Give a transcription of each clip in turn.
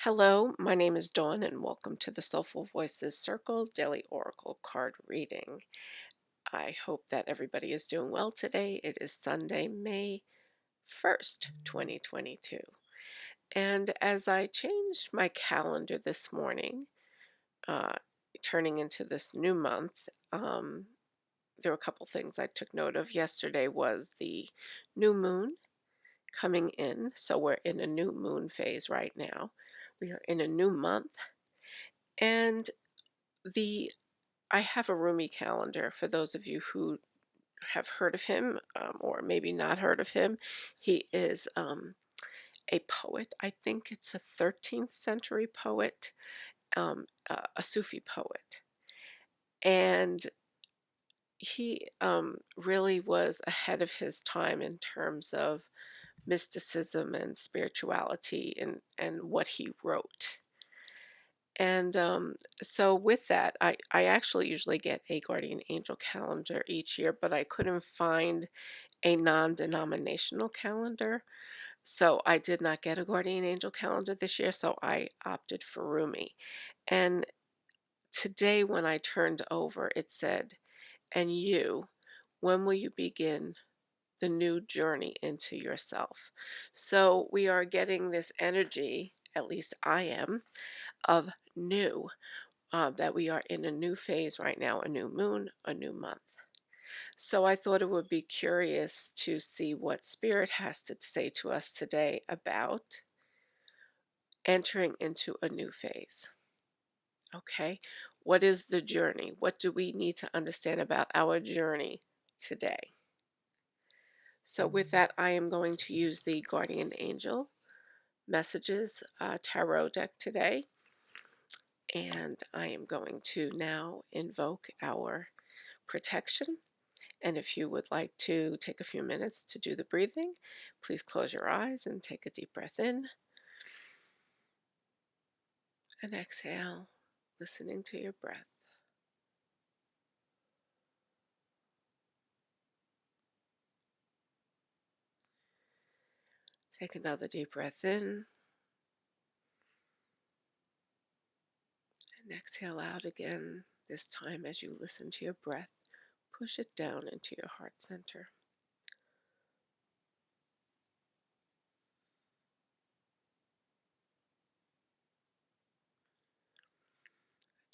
Hello, my name is Dawn, and welcome to the Soulful Voices Circle Daily Oracle Card Reading. I hope that everybody is doing well today. It is Sunday, May 1st, 2022. And as I changed my calendar this morning, uh, turning into this new month, um, there were a couple things I took note of. Yesterday was the new moon coming in, so we're in a new moon phase right now. We are in a new month. And the I have a Rumi calendar for those of you who have heard of him, or maybe not heard of him. He is a poet. I think it's a 13th century poet, a Sufi poet. And he really was ahead of his time in terms of mysticism and spirituality and what he wrote. And so with that, I actually usually get a guardian angel calendar each year, but I couldn't find a non-denominational calendar. So I did not get a guardian angel calendar this year, so I opted for Rumi. And today when I turned over, it said, "And you, when will you begin the new journey into yourself?" So we are getting this energy, at least I am, of new. That we are in a new phase right now, a new moon, a new month. So I thought it would be curious to see what Spirit has to say to us today about entering into a new phase. Okay, what is the journey? What do we need to understand about our journey today? So, with that, I am going to use the Guardian Angel Messages Tarot deck today. And I am going to now invoke our protection. And if you would like to take a few minutes to do the breathing, please close your eyes and take a deep breath in and exhale, listening to your breath. Take another deep breath in and exhale out again. This time, as you listen to your breath, push it down into your heart center.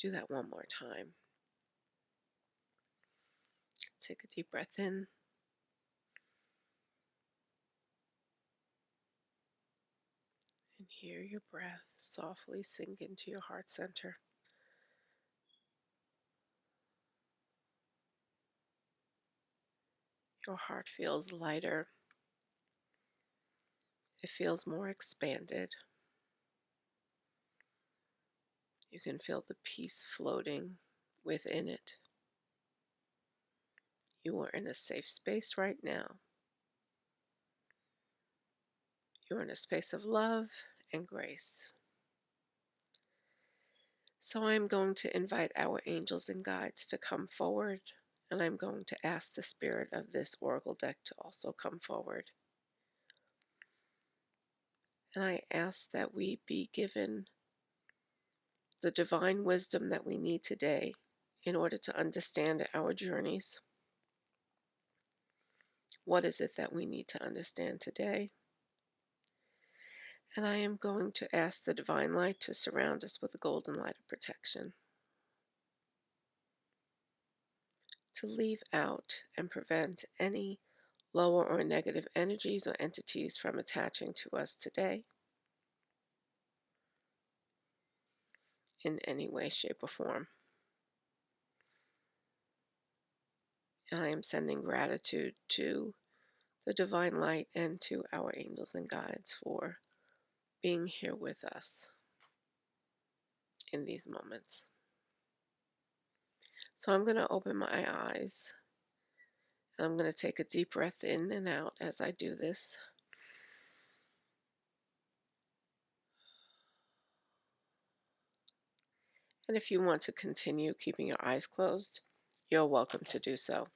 Do that one more time. Take a deep breath in and hear your breath softly sink into your heart center. Your heart feels lighter. It feels more expanded. You can feel the peace floating within it. You are in a safe space right now. You're in a space of love and grace. So I'm going to invite our angels and guides to come forward, and I'm going to ask the spirit of this oracle deck to also come forward. And I ask that we be given the divine wisdom that we need today in order to understand our journeys. What is it that we need to understand today? And I am going to ask the divine light to surround us with the golden light of protection, to leave out and prevent any lower or negative energies or entities from attaching to us today in any way, shape, or form. And I am sending gratitude to the divine light and to our angels and guides for being here with us in these moments. So I'm going to open my eyes and I'm going to take a deep breath in and out as I do this. And if you want to continue keeping your eyes closed, you're welcome to do so.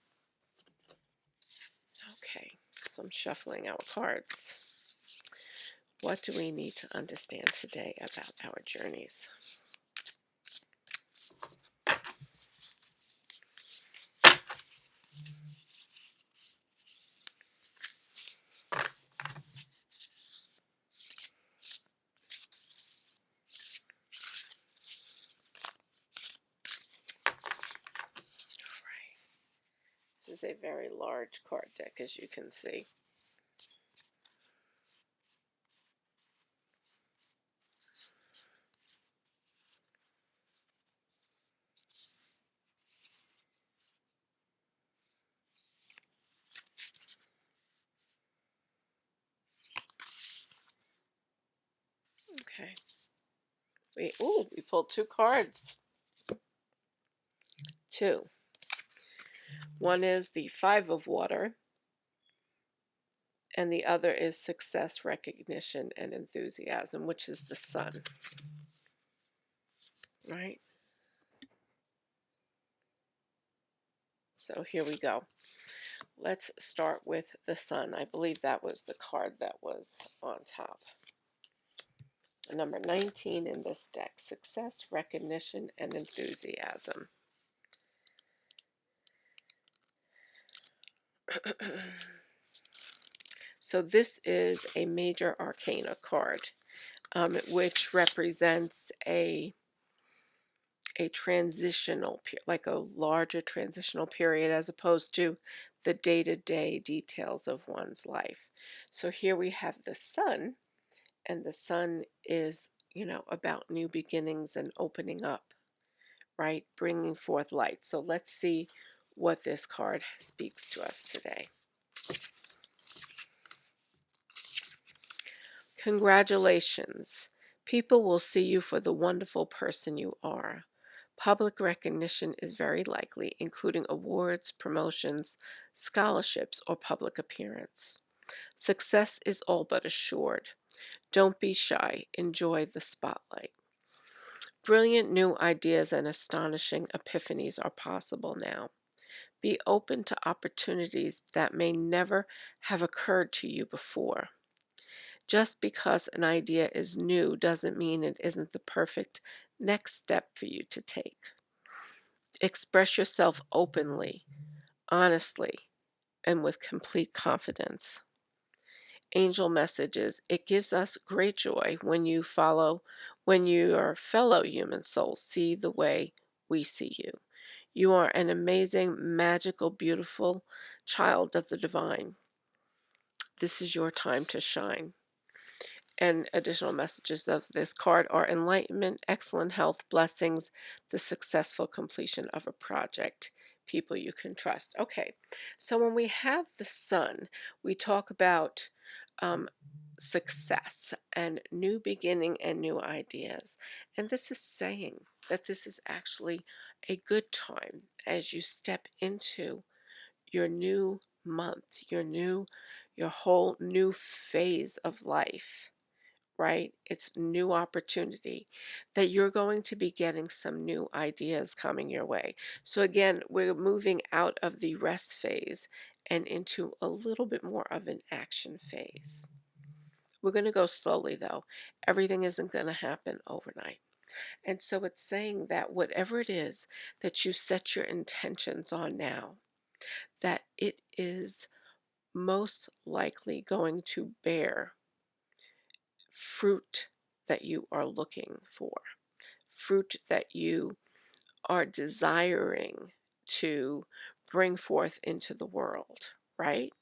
Okay, so I'm shuffling our cards. What do we need to understand today about our journeys? This is a very large card deck, as you can see. Okay. We pulled two cards. Two. One is the Five of Water, and the other is Success, Recognition, and Enthusiasm, which is the Sun. Right? So here we go. Let's start with the Sun. I believe that was the card that was on top. Number 19 in this deck, Success, Recognition, and Enthusiasm. So this is a major arcana card, which represents a transitional, like a larger transitional period, as opposed to the day-to-day details of one's life. So here we have the Sun, and the Sun is, about new beginnings and opening up, right? Bringing forth light. So let's see what this card speaks to us today. Congratulations. People will see you for the wonderful person you are. Public recognition is very likely, including awards, promotions, scholarships, or public appearance. Success is all but assured. Don't be shy. Enjoy the spotlight. Brilliant new ideas and astonishing epiphanies are possible now. Be open to opportunities that may never have occurred to you before. Just because an idea is new doesn't mean it isn't the perfect next step for you to take. Express yourself openly, honestly, and with complete confidence. Angel messages. It gives us great joy when your fellow human souls see the way we see you. You are an amazing, magical, beautiful child of the divine. This is your time to shine. And additional messages of this card are enlightenment, excellent health, blessings, the successful completion of a project, people you can trust. Okay, so when we have the Sun, we talk about success and new beginning and new ideas. And this is saying that this is actually a good time as you step into your new month, your whole new phase of life, right? It's new opportunity that you're going to be getting some new ideas coming your way. So again, we're moving out of the rest phase and into a little bit more of an action phase. We're going to go slowly though. Everything isn't going to happen overnight. And so it's saying that whatever it is that you set your intentions on now, that it is most likely going to bear fruit that you are looking for, fruit that you are desiring to bring forth into the world, right?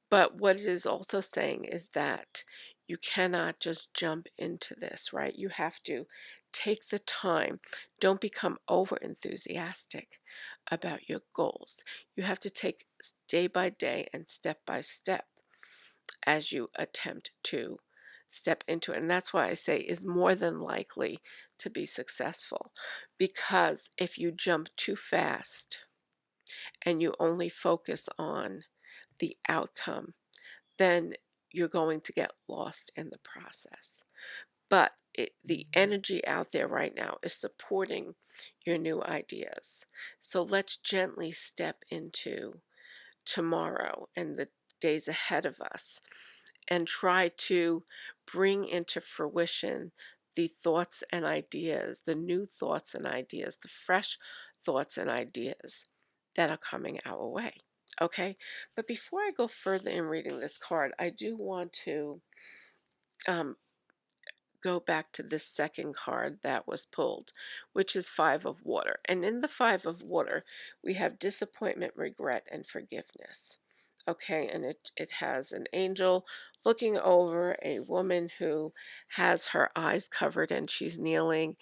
But what it is also saying is that you cannot just jump into this, right? You have to take the time. Don't become over enthusiastic about your goals. You have to take day by day and step by step as you attempt to step into it. And that's why I say is more than likely to be successful. Because if you jump too fast and you only focus on the outcome, then you're going to get lost in the process. But the energy out there right now is supporting your new ideas. So let's gently step into tomorrow and the days ahead of us and try to bring into fruition the thoughts and ideas, the new thoughts and ideas, the fresh thoughts and ideas that are coming our way. Okay. But before I go further in reading this card, I do want to um, go back to this second card that was pulled, which is Five of Water. And in the Five of Water, we have disappointment, regret, and forgiveness. Okay, and it has an angel looking over a woman who has her eyes covered and she's kneeling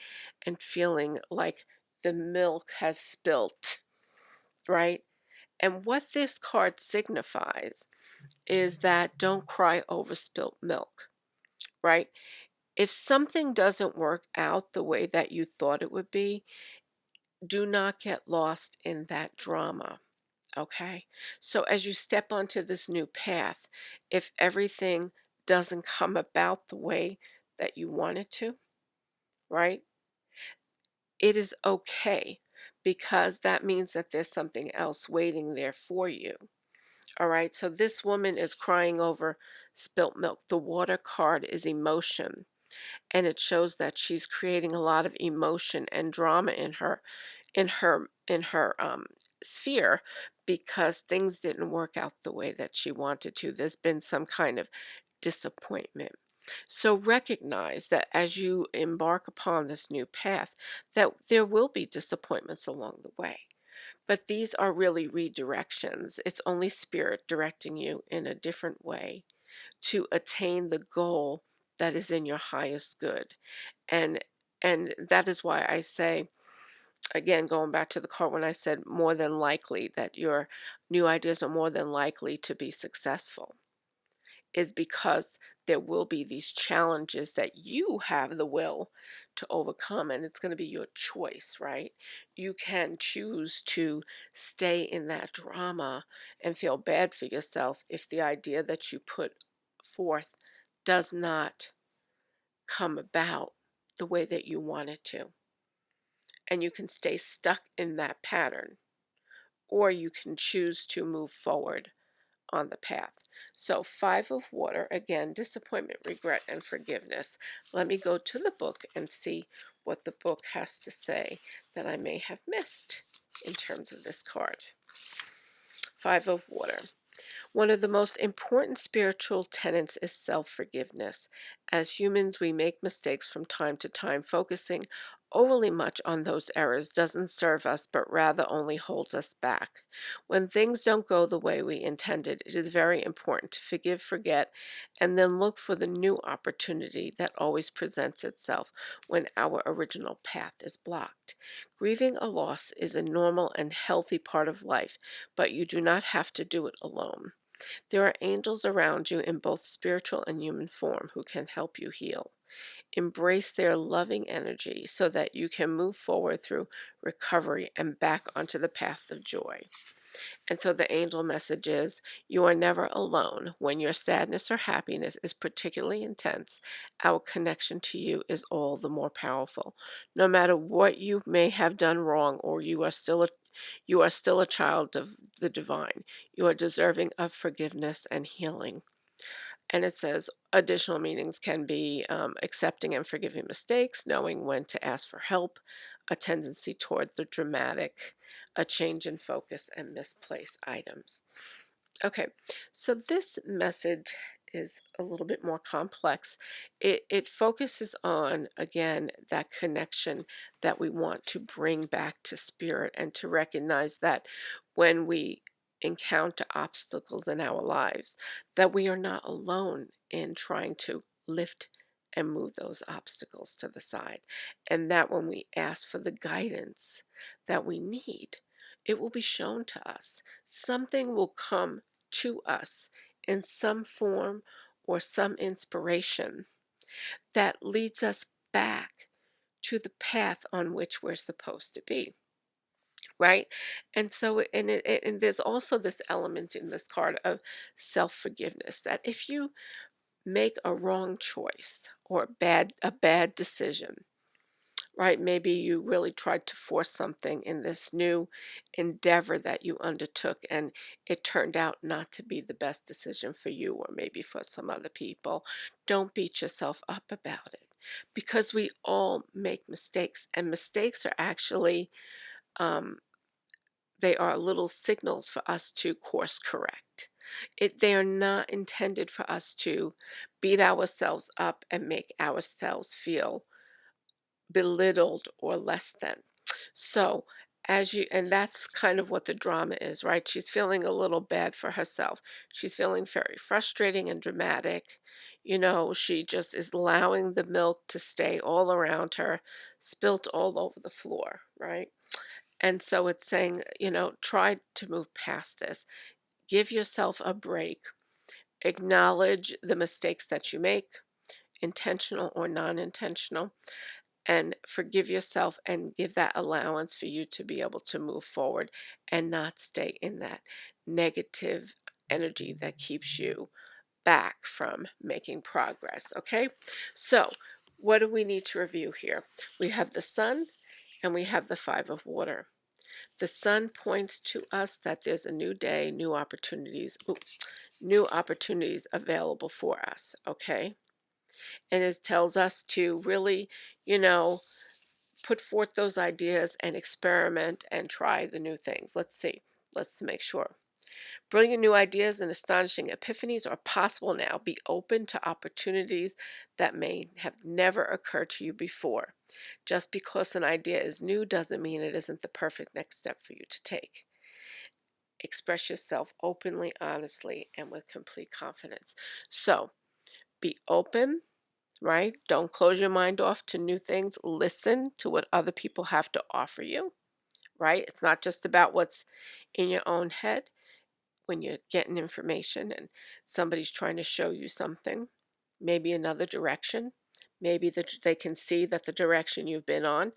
and feeling like the milk has spilt, right? And what this card signifies is that don't cry over spilt milk, right? If something doesn't work out the way that you thought it would be, do not get lost in that drama. Okay. So as you step onto this new path, if everything doesn't come about the way that you want it to, right? It is okay because that means that there's something else waiting there for you. All right. So this woman is crying over spilt milk. The water card is emotion, and it shows that she's creating a lot of emotion and drama in her sphere because things didn't work out the way that she wanted to. There's been some kind of disappointment. So recognize that as you embark upon this new path, that there will be disappointments along the way. But these are really redirections. It's only spirit directing you in a different way to attain the goal that is in your highest good. And and that is why I say, again, going back to the card when I said more than likely that your new ideas are more than likely to be successful, is because there will be these challenges that you have the will to overcome, and it's going to be your choice, right? You can choose to stay in that drama and feel bad for yourself if the idea that you put forth does not come about the way that you want it to. And you can stay stuck in that pattern, or you can choose to move forward on the path. So, Five of Water, again, disappointment, regret, and forgiveness. Let me go to the book and see what the book has to say that I may have missed in terms of this card. Five of Water. One of the most important spiritual tenets is self forgiveness. As humans, we make mistakes from time to time. Focusing overly much on those errors doesn't serve us, but rather only holds us back. When things don't go the way we intended, it is very important to forgive, forget, and then look for the new opportunity that always presents itself when our original path is blocked. Grieving a loss is a normal and healthy part of life, but you do not have to do it alone. There are angels around you in both spiritual and human form who can help you heal. Embrace their loving energy so that you can move forward through recovery and back onto the path of joy. And so the angel message is, you are never alone. When your sadness or happiness is particularly intense, our connection to you is all the more powerful. No matter what you may have done wrong, or you are still a child of the divine. You are deserving of forgiveness and healing. And it says additional meanings can be accepting and forgiving mistakes, knowing when to ask for help, a tendency toward the dramatic, a change in focus, and misplaced items. Okay, so this message is a little bit more complex. It focuses on, again, that connection that we want to bring back to spirit and to recognize that when we encounter obstacles in our lives, that we are not alone in trying to lift and move those obstacles to the side. And that when we ask for the guidance that we need, it will be shown to us. Something will come to us in some form or some inspiration that leads us back to the path on which we're supposed to be, right? And so, and there's also this element in this card of self-forgiveness, that if you make a wrong choice or a bad decision, right? Maybe you really tried to force something in this new endeavor that you undertook, and it turned out not to be the best decision for you or maybe for some other people. Don't beat yourself up about it because we all make mistakes, and mistakes are actually, um, they are little signals for us to course correct. They are not intended for us to beat ourselves up and make ourselves feel belittled or less than. So, and that's kind of what the drama is, right? She's feeling a little bad for herself. She's feeling very frustrating and dramatic. She just is allowing the milk to stay all around her, spilt all over the floor, right? And so it's saying, try to move past this. Give yourself a break. Acknowledge the mistakes that you make, intentional or non intentional, and forgive yourself and give that allowance for you to be able to move forward and not stay in that negative energy that keeps you back from making progress. Okay, so what do we need to review here? We have the sun and we have the five of water. The sun points to us that there's a new day, new opportunities available for us. Okay, and it tells us to really, you know put forth those ideas and experiment and try the new things. Let's see. Let's make sure. Brilliant new ideas and astonishing epiphanies are possible now. Be open to opportunities that may have never occurred to you before. Just because an idea is new doesn't mean it isn't the perfect next step for you to take. Express yourself openly, honestly, and with complete confidence. So be open, right? Don't close your mind off to new things. Listen to what other people have to offer you, right? It's not just about what's in your own head when you're getting information and somebody's trying to show you something, maybe another direction. Maybe they can see that the direction you've been on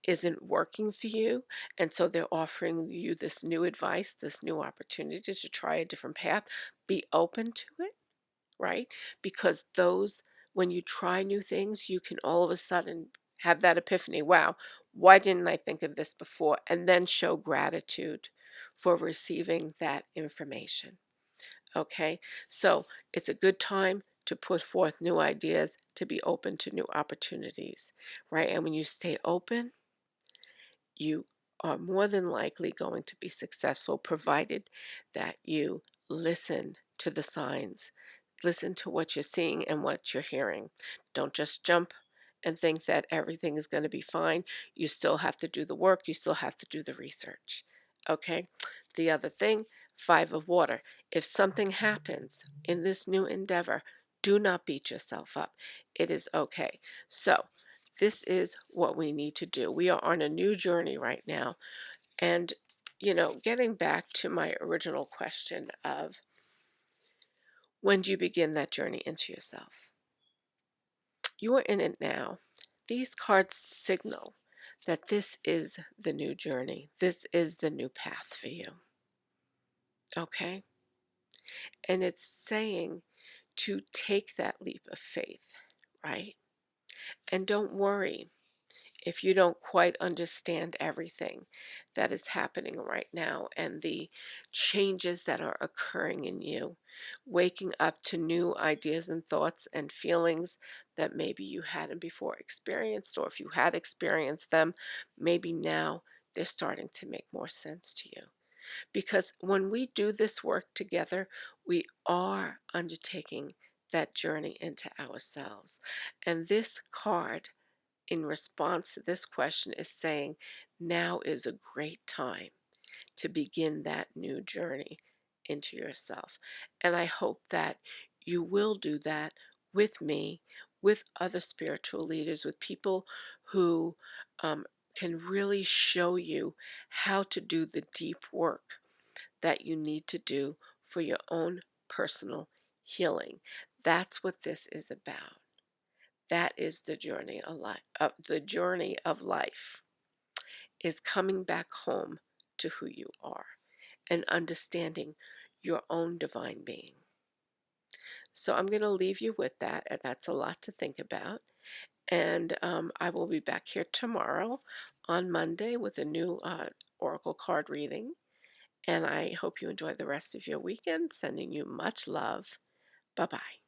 isn't working for you. And so they're offering you this new advice, this new opportunity to try a different path. Be open to it, right? Because when you try new things, you can all of a sudden have that epiphany. Wow, why didn't I think of this before? And then show gratitude for receiving that information. Okay, so it's a good time to put forth new ideas, to be open to new opportunities, right? And when you stay open, you are more than likely going to be successful, provided that you listen to the signs, listen to what you're seeing and what you're hearing. Don't just jump and think that everything is going to be fine. You still have to do the work, you still have to do the research. Okay? The other thing, five of water. If something happens in this new endeavor, do not beat yourself up. It is okay. So, this is what we need to do. We are on a new journey right now. And, getting back to my original question of when do you begin that journey into yourself? You are in it now. These cards signal that this is the new journey. This is the new path for you. Okay? And it's saying to take that leap of faith, right? And don't worry if you don't quite understand everything that is happening right now and the changes that are occurring in you, waking up to new ideas and thoughts and feelings that maybe you hadn't before experienced, or if you had experienced them, maybe now they're starting to make more sense to you. Because when we do this work together, we are undertaking that journey into ourselves. And this card, in response to this question, is saying now is a great time to begin that new journey into yourself. And I hope that you will do that with me, with other spiritual leaders, with people who um, can really show you how to do the deep work that you need to do for your own personal healing. That's what this is about. That is the journey of life. The journey of life is coming back home to who you are and understanding your own divine being. So I'm going to leave you with that. And that's a lot to think about. And I will be back here tomorrow on Monday with a new Oracle card reading. And I hope you enjoy the rest of your weekend. Sending you much love. Bye bye.